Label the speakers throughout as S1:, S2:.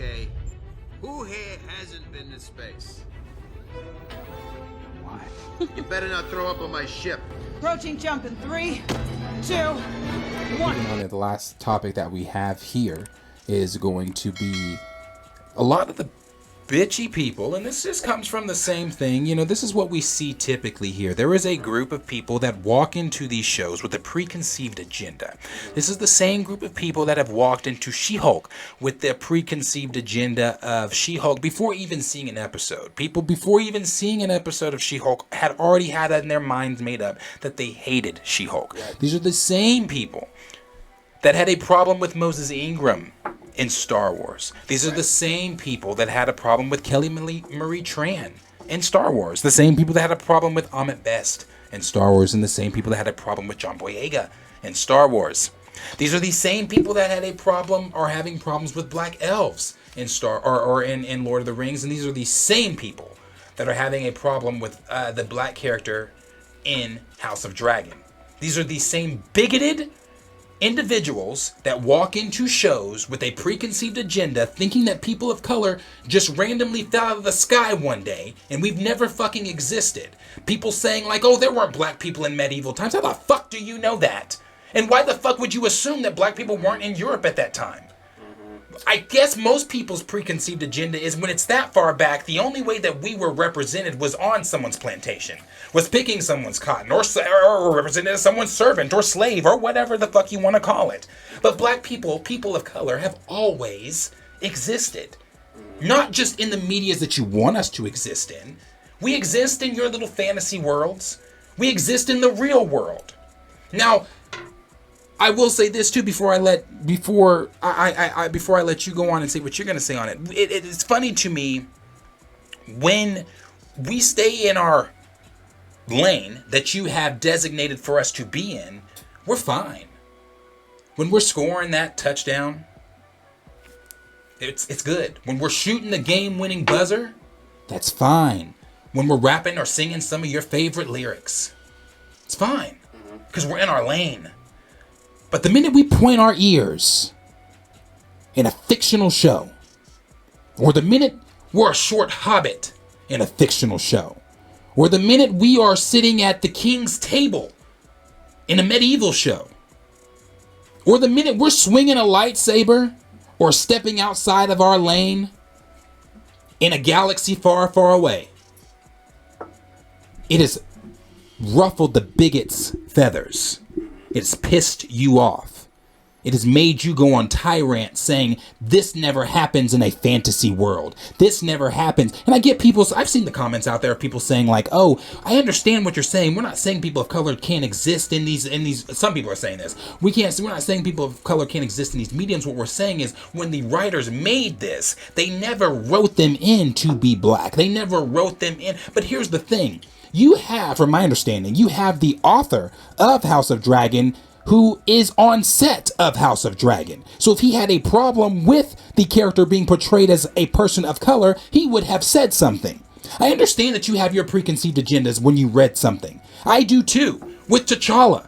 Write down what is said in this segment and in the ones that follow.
S1: Okay, who here hasn't been to space? Why? You better not throw up on my ship.
S2: Approaching jump in 3, 2, 1.
S3: The last topic that we have here is going to be a lot of the bitchy people, and this just comes from the same thing. You know, this is what we see typically here. There is a group of people that walk into these shows with a preconceived agenda. This is the same group of people that have walked into She-Hulk with their preconceived agenda of She-Hulk before even seeing an episode. People before even seeing an episode of She-Hulk had already had it in their minds made up that they hated She-Hulk. These are the same people that had a problem with Moses Ingram in Star Wars. These are the same people that had a problem with Kelly Marie Tran in Star Wars. The same people that had a problem with Ahmet Best in Star Wars, and the same people that had a problem with John Boyega in Star Wars. These are the same people that had a problem or having problems with black elves in in Lord of the Rings, and these are the same people that are having a problem with the black character in House of Dragon. These are the same bigoted individuals that walk into shows with a preconceived agenda thinking that people of color just randomly fell out of the sky one day and we've never fucking existed. People saying like, oh, there weren't black people in medieval times. How the fuck do you know that? And why the fuck would you assume that black people weren't in Europe at that time? I guess most people's preconceived agenda is when it's that far back, the only way that we were represented was on someone's plantation, was picking someone's cotton, or represented as someone's servant or slave or whatever the fuck you want to call it. But black people, people of color, have always existed. Not just in the medias that you want us to exist in. We exist in your little fantasy worlds. We exist in the real world. Now, I will say this too before I let you go on and say what you're going to say on it. It's funny to me when we stay in our lane that you have designated for us to be in, we're fine. When we're scoring that touchdown, it's good. When we're shooting the game-winning buzzer, that's fine. When we're rapping or singing some of your favorite lyrics, it's fine because we're in our lane. But the minute we point our ears in a fictional show, or the minute we're a short hobbit in a fictional show, or the minute we are sitting at the king's table in a medieval show, or the minute we're swinging a lightsaber or stepping outside of our lane in a galaxy far, far away, it has ruffled the bigots' feathers. It's pissed you off. It has made you go on tirade saying, this never happens in a fantasy world. This never happens. And I get I've seen the comments out there of people saying like, oh, I understand what you're saying. We're not saying people of color can't exist in these, some people are saying this. We're not saying people of color can't exist in these mediums. What we're saying is when the writers made this, they never wrote them in to be black. They never wrote them in. But here's the thing. You have, from my understanding, you have the author of House of Dragon who is on set of House of Dragon. So if he had a problem with the character being portrayed as a person of color, he would have said something. I understand that you have your preconceived agendas when you read something. I do too. With T'Challa.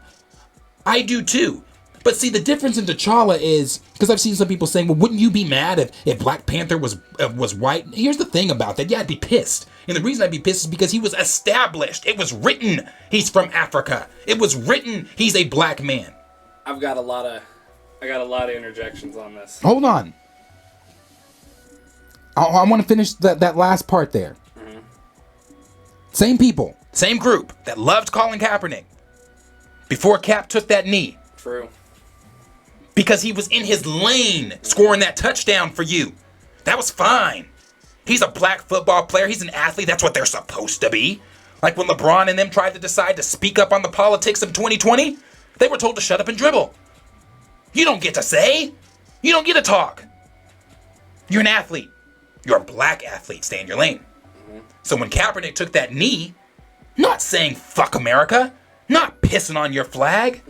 S3: I do too. But see, the difference in T'Challa is, because I've seen some people saying, well, wouldn't you be mad if Black Panther was white? Here's the thing about that. Yeah, I'd be pissed. And the reason I'd be pissed is because he was established. It was written he's from Africa. It was written he's a black man.
S4: I got a lot of interjections on this.
S3: Hold on. I want to finish that last part there. Mm-hmm. Same people, same group that loved Colin Kaepernick before Cap took that knee.
S4: True.
S3: Because he was in his lane scoring that touchdown for you. That was fine. He's a black football player. He's an athlete. That's what they're supposed to be. Like when LeBron and them tried to decide to speak up on the politics of 2020, they were told to shut up and dribble. You don't get to say. You don't get to talk. You're an athlete. You're a black athlete. Stay in your lane. Mm-hmm. So when Kaepernick took that knee, not saying fuck America, not pissing on your flag,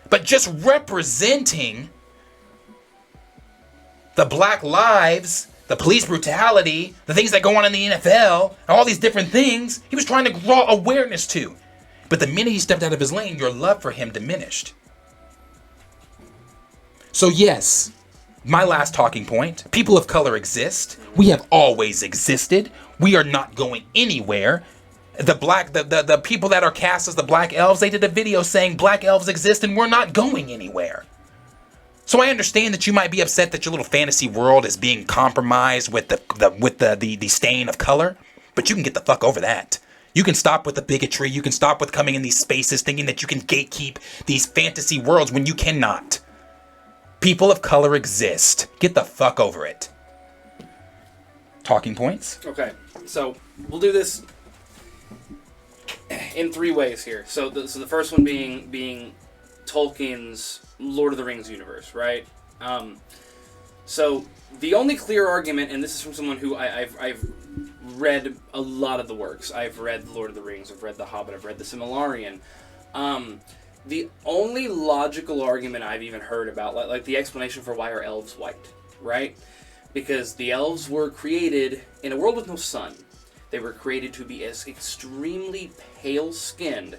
S3: but just representing the black lives, the police brutality, the things that go on in the NFL, all these different things, he was trying to draw awareness to. But the minute he stepped out of his lane, your love for him diminished. So yes, My last talking point. People of color exist. We have always existed. We are not going anywhere. The people that are cast as the black elves, they did a video saying black elves exist and we're not going anywhere. So I understand that you might be upset that your little fantasy world is being compromised with the stain of color, but you can get the fuck over that. You can stop with the bigotry. You can stop with coming in these spaces thinking that you can gatekeep these fantasy worlds when you cannot. People of color exist. Get the fuck over it. Talking points?
S4: Okay, so we'll do this in 3 ways here. So the first one being Tolkien's Lord of the Rings universe, right? So the only clear argument, and this is from someone who I've read a lot of the works. I've read The Lord of the Rings, I've read The Hobbit, I've read The Silmarillion. The only logical argument I've even heard about, like the explanation for why are elves white, right? Because the elves were created in a world with no sun. They were created to be as extremely pale-skinned.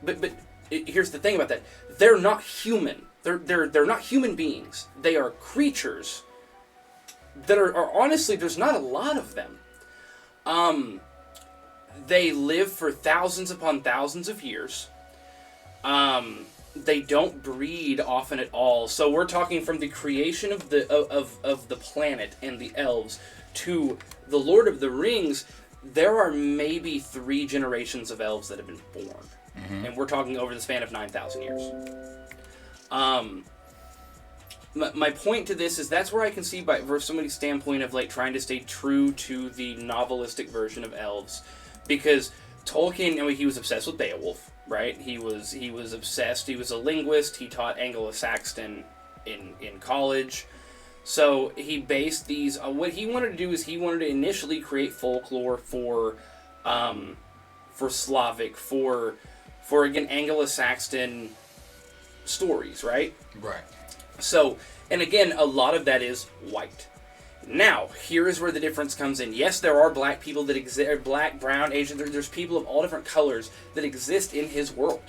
S4: But here's the thing about that. They're not human. They're not human beings. They are creatures that are honestly, there's not a lot of them. They live for thousands upon thousands of years. They don't breed often at all. So we're talking from the creation of the planet and the elves to the Lord of the Rings. There are maybe 3 generations of elves that have been born. Mm-hmm. And we're talking over the span of 9,000 years. My point to this is that's where I can see from somebody's standpoint of like trying to stay true to the novelistic version of elves. Because Tolkien, I mean, he was obsessed with Beowulf, right? He was obsessed. He was a linguist. He taught Anglo-Saxon in college. So he based these. What he wanted to do is he wanted to initially create folklore for Slavic, for again Anglo-Saxon stories, right?
S3: Right.
S4: So, and again, a lot of that is white. Now, here is where the difference comes in. Yes, there are black people that exist, black, brown, Asian. There's people of all different colors that exist in his world.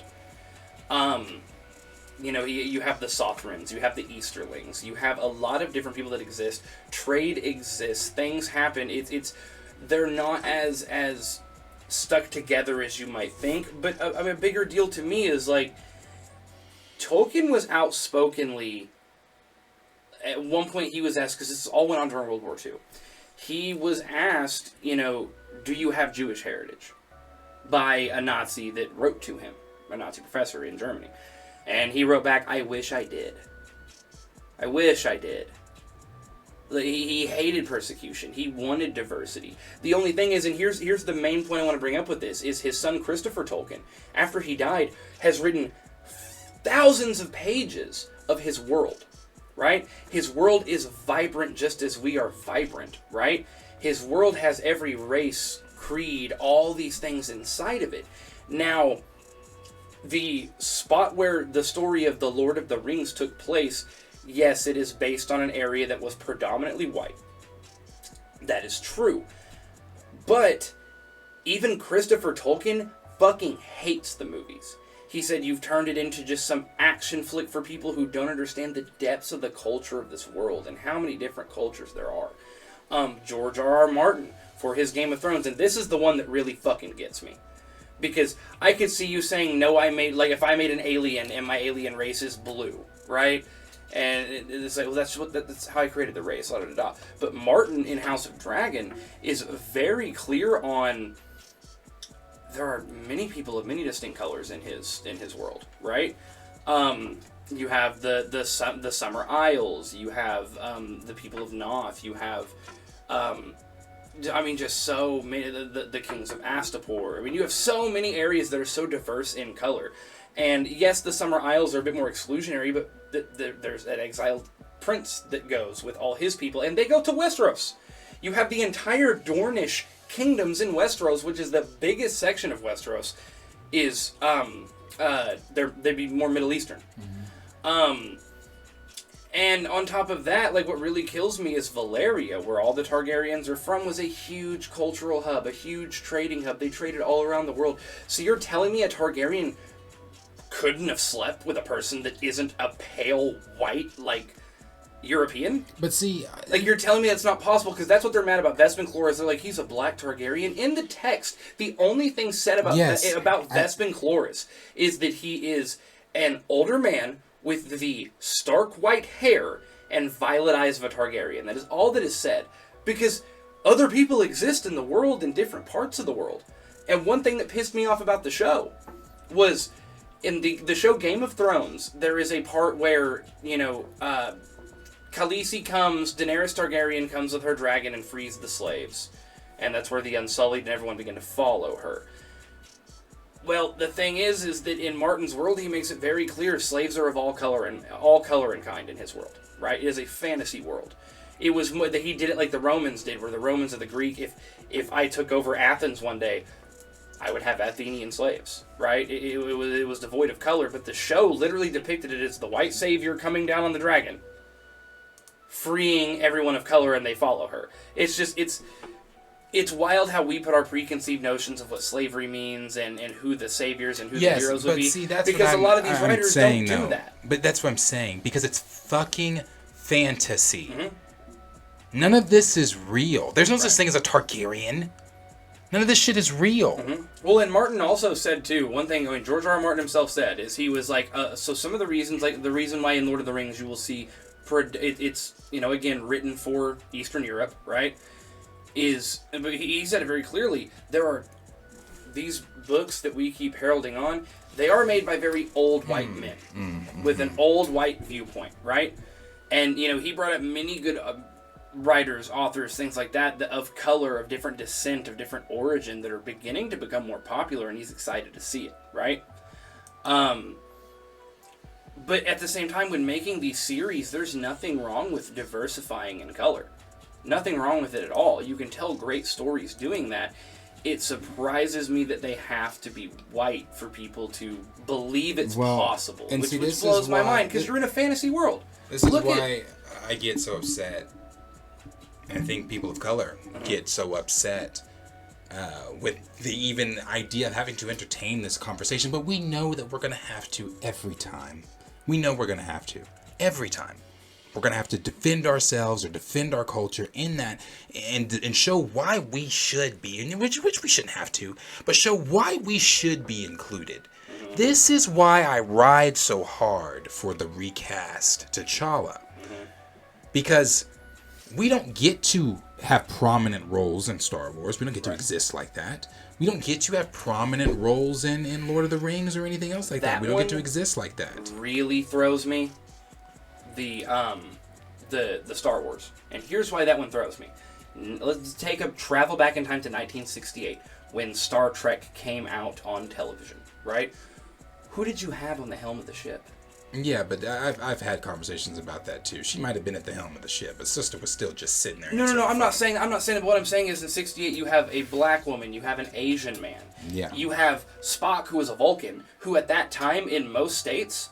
S4: You know, you have the Sothrans, you have the Easterlings, you have a lot of different people that exist. Trade exists, things happen. They're not as stuck together as you might think. But a bigger deal to me is like Tolkien was outspokenly. At one point, he was asked, because this all went on during World War II. He was asked, you know, do you have Jewish heritage? By a Nazi that wrote to him, a Nazi professor in Germany. And he wrote back, I wish I did. I wish I did. He hated persecution. He wanted diversity. The only thing is, and here's the main point I want to bring up with this, is his son Christopher Tolkien, after he died, has written thousands of pages of his world. Right? His world is vibrant just as we are vibrant, right? His world has every race, creed, all these things inside of it. Now, the spot where the story of the Lord of the Rings took place, yes, it is based on an area that was predominantly white. That is true. But even Christopher Tolkien fucking hates the movies. He said, you've turned it into just some action flick for people who don't understand the depths of the culture of this world and how many different cultures there are. George R.R. Martin for his Game of Thrones, and this is the one that really fucking gets me. Because I could see you saying, no, if I made an alien and my alien race is blue, right? And it's like, well, that's how I created the race, blah, blah, blah. But Martin in House of Dragon is very clear on... There are many people of many distinct colors in his world, right? You have the Summer Isles. You have the people of Noth. You have, just so many the kings of Astapor. I mean, you have so many areas that are so diverse in color. And yes, the Summer Isles are a bit more exclusionary, but there's an exiled prince that goes with all his people, and they go to Westeros. You have the entire Dornish kingdoms in Westeros, which is the biggest section of Westeros, is they'd be more Middle Eastern. Mm-hmm. And on top of that, like what really kills me is Valyria, where all the Targaryens are from, was a huge cultural hub, a huge trading hub. They traded all around the world. So you're telling me a Targaryen couldn't have slept with a person that isn't a pale white, like European.
S3: But see,
S4: like, you're telling me that's not possible, because that's what they're mad about. Vespin Cloris, they're like, he's a black Targaryen. In the text, the only thing said about Vespin Cloris is that he is an older man with the stark white hair and violet eyes of a Targaryen. That is all that is said. Because other people exist in the world in different parts of the world. And one thing that pissed me off about the show was, in the show Game of Thrones, there is a part where, Khaleesi Daenerys Targaryen comes with her dragon and frees the slaves. And that's where the Unsullied and everyone begin to follow her. Well, the thing is that in Martin's world, he makes it very clear slaves are of all color and kind in his world, right? It is a fantasy world. It was that he did it like the Romans did, where the Romans of the Greek, if I took over Athens one day, I would have Athenian slaves, right? It was devoid of color, but the show literally depicted it as the white savior coming down on the dragon, freeing everyone of color, and they follow her. It's wild how we put our preconceived notions of what slavery means and who the saviors and who the heroes would be.
S3: See, that's
S4: because
S3: what
S4: a lot of these writers don't do that.
S3: But that's what I'm saying, because it's fucking fantasy. Mm-hmm. None of this is real. There's no such thing as a Targaryen. None of this shit is real.
S4: Mm-hmm. Well, and Martin also said, too, one thing, George R. R. Martin himself said, is he was like, so some of the reasons, like the reason why in Lord of the Rings you will see, it's, again, written for Eastern Europe, right? But he said it very clearly, there are these books that we keep heralding on, they are made by very old white men with an old white viewpoint, right? And, he brought up many good writers, authors, things like that of color, of different descent, of different origin that are beginning to become more popular, and he's excited to see it, right? But at the same time, when making these series, there's nothing wrong with diversifying in color. Nothing wrong with it at all. You can tell great stories doing that. It surprises me that they have to be white for people to believe it's possible, which blows my mind, because you're in a fantasy world.
S3: This is why I get so upset. And I think people of color get so upset with the even idea of having to entertain this conversation. But we know that we're going to have to every time. We know we're going to have to every time. We're going to have to defend ourselves or defend our culture in that and show why we should be, which we shouldn't have to, but show why we should be included. This is why I ride so hard for the recast T'Challa. Because we don't get to have prominent roles in Star Wars. We don't get to exist like that. We don't get to have prominent roles in Lord of the Rings or anything else like that. We don't get to exist like that.
S4: Really throws me. The Star Wars. And here's why that one throws me. Let's take a travel back in time to 1968 when Star Trek came out on television, right? Who did you have on the helm of the ship?
S3: Yeah, but I've had conversations about that too. She might have been at the helm of the ship, but Sister was still just sitting there.
S4: No. I'm not saying that. What I'm saying is in '68 you have a black woman, you have an Asian man.
S3: Yeah.
S4: You have Spock, who was a Vulcan, who at that time in most states,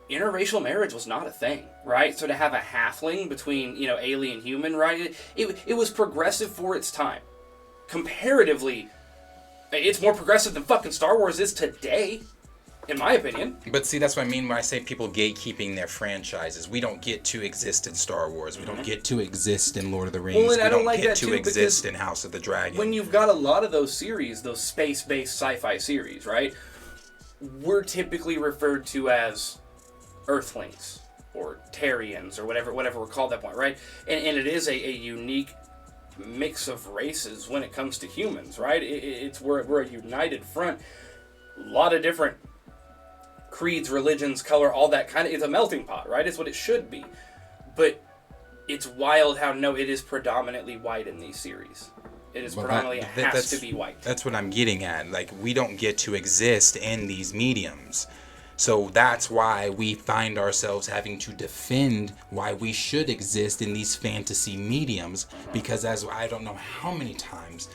S4: interracial marriage was not a thing, right? So to have a halfling between, alien human, right? It was progressive for its time. Comparatively, it's more progressive than fucking Star Wars is today. In my opinion.
S3: But see, that's what I mean when I say people gatekeeping their franchises. We don't get to exist in Star Wars. We don't get to exist in Lord of the Rings.
S4: Well, and I don't like
S3: get
S4: that
S3: to
S4: too,
S3: exist in House of the Dragon.
S4: When you've got a lot of those series, those space-based sci-fi series, right? We're typically referred to as Earthlings or Terrians or whatever we're called at that point, right? And it is a unique mix of races when it comes to humans, right? We're a united front. A lot of different creeds, religions, color, all that kind of, it's a melting pot, right? It's what it should be. But it's wild how it is predominantly white in these series. It is predominantly has to be white.
S3: That's what I'm getting at. Like, we don't get to exist in these mediums. So that's why we find ourselves having to defend why we should exist in these fantasy mediums. Because as I don't know how many times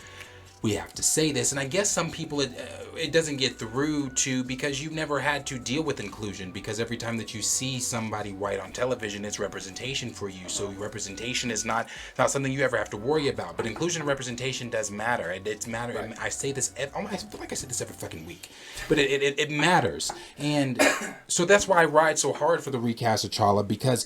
S3: we have to say this, and I guess some people it doesn't get through to because you've never had to deal with inclusion, because every time that you see somebody white on television, it's representation for you. So representation is not something you ever have to worry about. But inclusion and representation does matter. It's matter. Right. I say this. I feel like I said this every fucking week, but it matters. And so that's why I ride so hard for the recast of T'Challa, because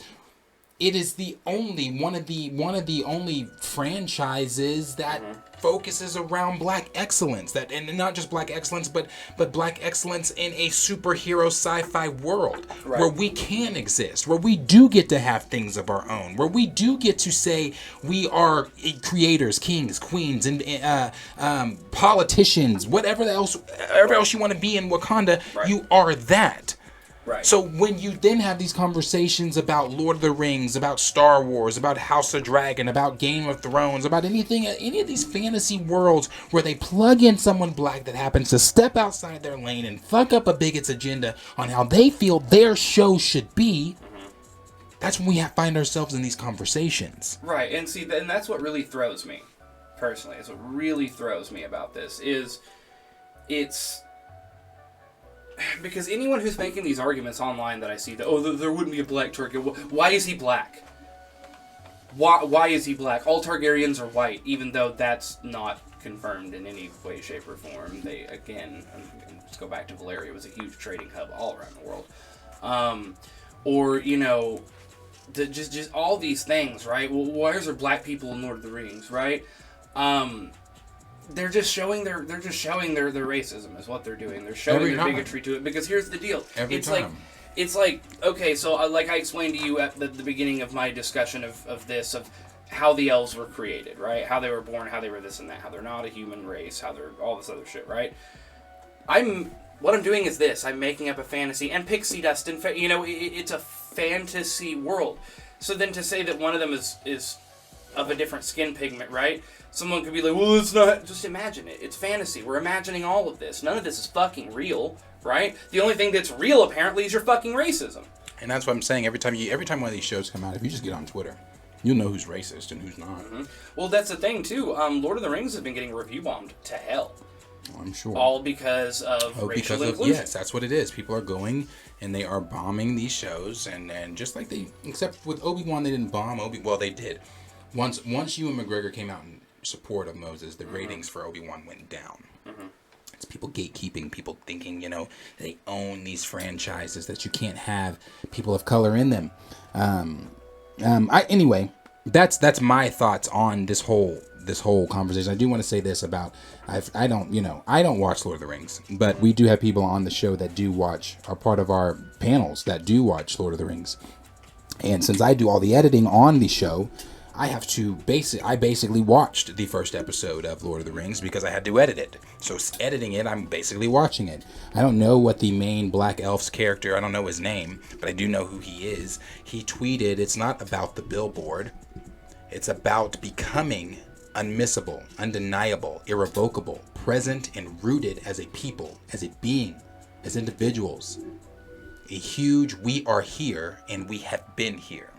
S3: it is the only one of the only franchises that focuses around black excellence, and not just black excellence, but black excellence in a superhero sci-fi world,
S4: Right.
S3: where we can exist, where we do get to have things of our own, where we do get to say we are creators, kings, queens, and politicians, whatever else you want to be in Wakanda.
S4: Right.
S3: You are that.
S4: Right.
S3: So when you then have these conversations about Lord of the Rings, about Star Wars, about House of Dragon, about Game of Thrones, about any of these fantasy worlds where they plug in someone black that happens to step outside their lane and fuck up a bigot's agenda on how they feel their show should be, that's when we find ourselves in these conversations.
S4: Right, and see, and that's what really throws me, personally. Is what really throws me about this is, it's because anyone who's making these arguments online that I see that there wouldn't be a black Targaryen. Why is he black? Why is he black? All Targaryens are white, even though that's not confirmed in any way, shape, or form. They again, let's go back to Valyria. It was a huge trading hub all around the world. Or you know, just all these things, right? Well, why is there black people in Lord of the Rings, right? They're just showing their racism is what they're doing. They're showing their bigotry to it, because here's the deal. It's like okay, so like I explained to you at the beginning of my discussion of how the elves were created, right? How they were born, how they were this and that, how they're not a human race, how they're all this other shit, right? What I'm doing is this. I'm making up a fantasy and pixie dust, and it's a fantasy world. So then to say that one of them is of a different skin pigment, right? Someone could be like, well, it's not. Just imagine it. It's fantasy. We're imagining all of this. None of this is fucking real, right? The only thing that's real, apparently, is your fucking racism.
S3: And that's what I'm saying. Every time one of these shows come out, if you just get on Twitter, you'll know who's racist and who's not.
S4: Mm-hmm. Well, that's the thing, too. Lord of the Rings has been getting review bombed to hell.
S3: Oh, I'm sure.
S4: All because of racial inclusion.
S3: Yes, that's what it is. People are going and they are bombing these shows, and just like except with Obi-Wan, they didn't bomb Well, they did. Once Ewan McGregor came out in support of Moses, the ratings for Obi-Wan went down. It's people gatekeeping, people thinking, they own these franchises, that you can't have people of color in them. Anyway, that's my thoughts on this whole conversation. I do want to say this about I don't watch Lord of the Rings, but we do have people on the show that do watch, are part of our panels that do watch Lord of the Rings. And since I do all the editing on the show, I basically watched the first episode of Lord of the Rings because I had to edit it. So editing it, I'm basically watching it. I don't know what the main Black Elf's character, I don't know his name, but I do know who he is. He tweeted, it's not about the billboard. It's about becoming unmissable, undeniable, irrevocable, present and rooted as a people, as a being, as individuals. A huge we are here and we have been here.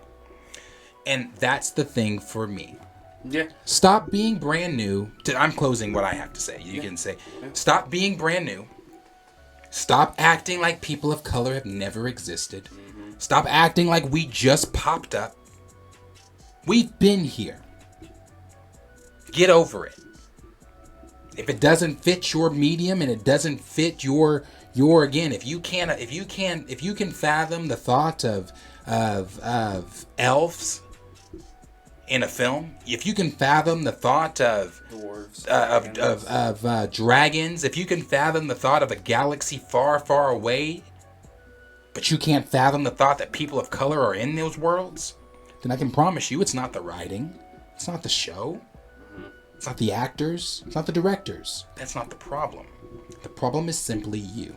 S3: And that's the thing for me.
S4: Yeah.
S3: Stop being brand new. I'm closing what I have to say. You can say, stop being brand new. Stop acting like people of color have never existed. Stop acting like we just popped up. We've been here. Get over it. If it doesn't fit your medium and it doesn't fit your again, if you can fathom the thought of elves in a film, if you can fathom the thought of
S4: Dwarves,
S3: of dragons, if you can fathom the thought of a galaxy far, far away, but you can't fathom the thought that people of color are in those worlds, then I can promise you it's not the writing, it's not the show, it's not the actors, it's not the directors. That's not the problem. The problem is simply you.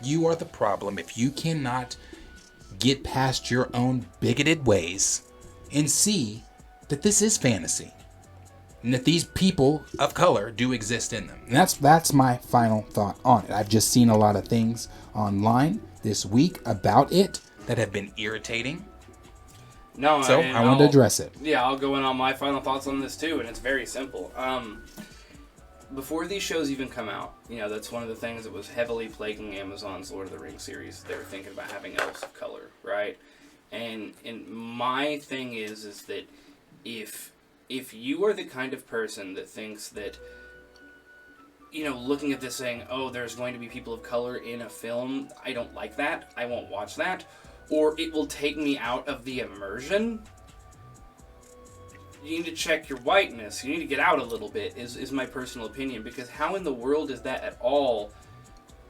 S3: You are the problem if you cannot get past your own bigoted ways and see that this is fantasy and that these people of color do exist in them. And that's my final thought on it. I've just seen a lot of things online this week about it that have been irritating.
S4: No,
S3: so I wanted to address it.
S4: Yeah, I'll go in on my final thoughts on this too, and it's very simple. Before these shows even come out, that's one of the things that was heavily plaguing Amazon's Lord of the Rings series. They were thinking about having elves of color, right? And my thing is that if you are the kind of person that thinks that, looking at this saying, oh, there's going to be people of color in a film, I don't like that, I won't watch that, or it will take me out of the immersion, check your whiteness. You need to get out a little bit, is my personal opinion. Because how in the world is that at all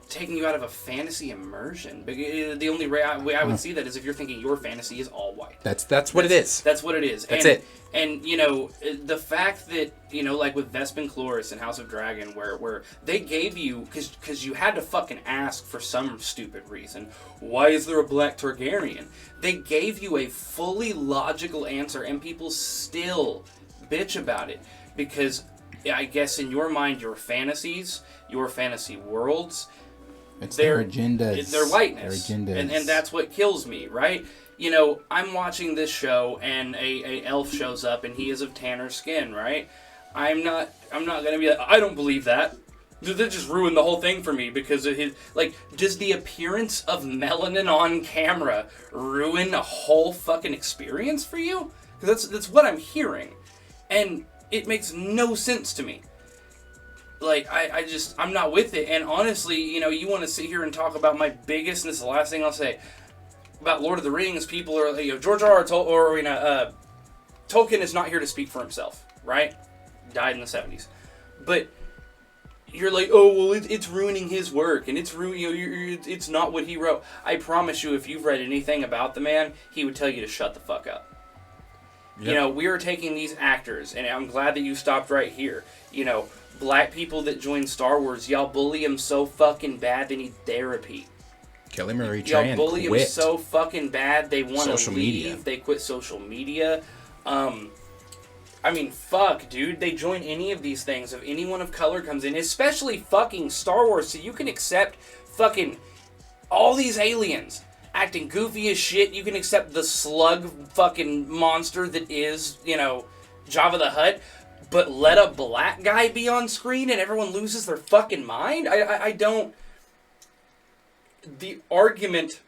S4: taking you out of a fantasy immersion? The only way I would see that is if you're thinking your fantasy is all white.
S3: That's what it is.
S4: That's what it is.
S3: That's it.
S4: And, you know, the fact that, you know, like with Vespin Chloris and House of Dragon, where they gave you, because you had to fucking ask for some stupid reason, why is there a black Targaryen? They gave you a fully logical answer, and people still bitch about it. Because I guess in your mind, your fantasies, your fantasy worlds,
S3: it's their agendas.
S4: It's their whiteness.
S3: Their agendas.
S4: And that's what kills me, right? You know, I'm watching this show and a elf shows up and he is of tanner skin, right? I'm not gonna be like, I don't believe that. That just ruined the whole thing for me because of his, like, does the appearance of melanin on camera ruin a whole fucking experience for you? Because that's what I'm hearing. And it makes no sense to me. Like, I'm not with it. And honestly, you know, you want to sit here and talk about my biggest, and this is the last thing I'll say, about Lord of the Rings, people are, you know, George R.R. Tolkien is not here to speak for himself, right? Died in the 70s. But you're like, oh, well, it's ruining his work, and it's it's not what he wrote. I promise you, if you've read anything about the man, he would tell you to shut the fuck up. Yep. You know, we are taking these actors, and I'm glad that you stopped right here. You know, black people that join Star Wars, y'all bully them so fucking bad they need therapy.
S3: Kelly Marie
S4: Y'all
S3: Tran
S4: bully
S3: quit
S4: them so fucking bad they want to leave.
S3: Media.
S4: They quit social media. I mean, fuck, dude. They join any of these things. If anyone of color comes in, especially fucking Star Wars, so you can accept fucking all these aliens acting goofy as shit. You can accept the slug fucking monster that is, you know, Jabba the Hutt. But let a black guy be on screen and everyone loses their fucking mind? I don't... The argument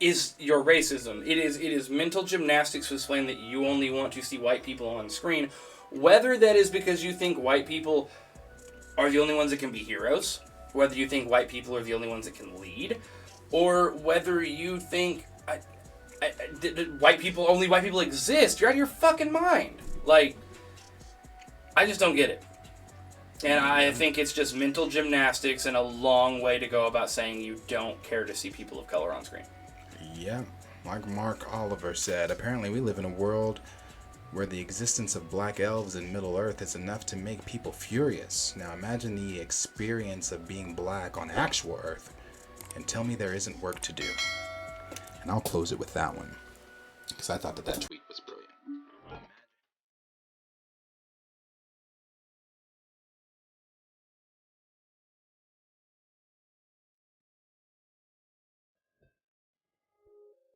S4: is your racism. It is mental gymnastics to explain that you only want to see white people on screen. Whether that is because you think white people are the only ones that can be heroes, whether you think white people are the only ones that can lead, or whether you think only white people exist, you're out of your fucking mind. Like, I just don't get it. And I think it's just mental gymnastics and a long way to go about saying you don't care to see people of color on screen.
S3: Yeah, like Mark Oliver said, apparently we live in a world where the existence of black elves in Middle-earth is enough to make people furious. Now imagine the experience of being black on actual Earth, and tell me there isn't work to do. And I'll close it with that one, because I thought that tweet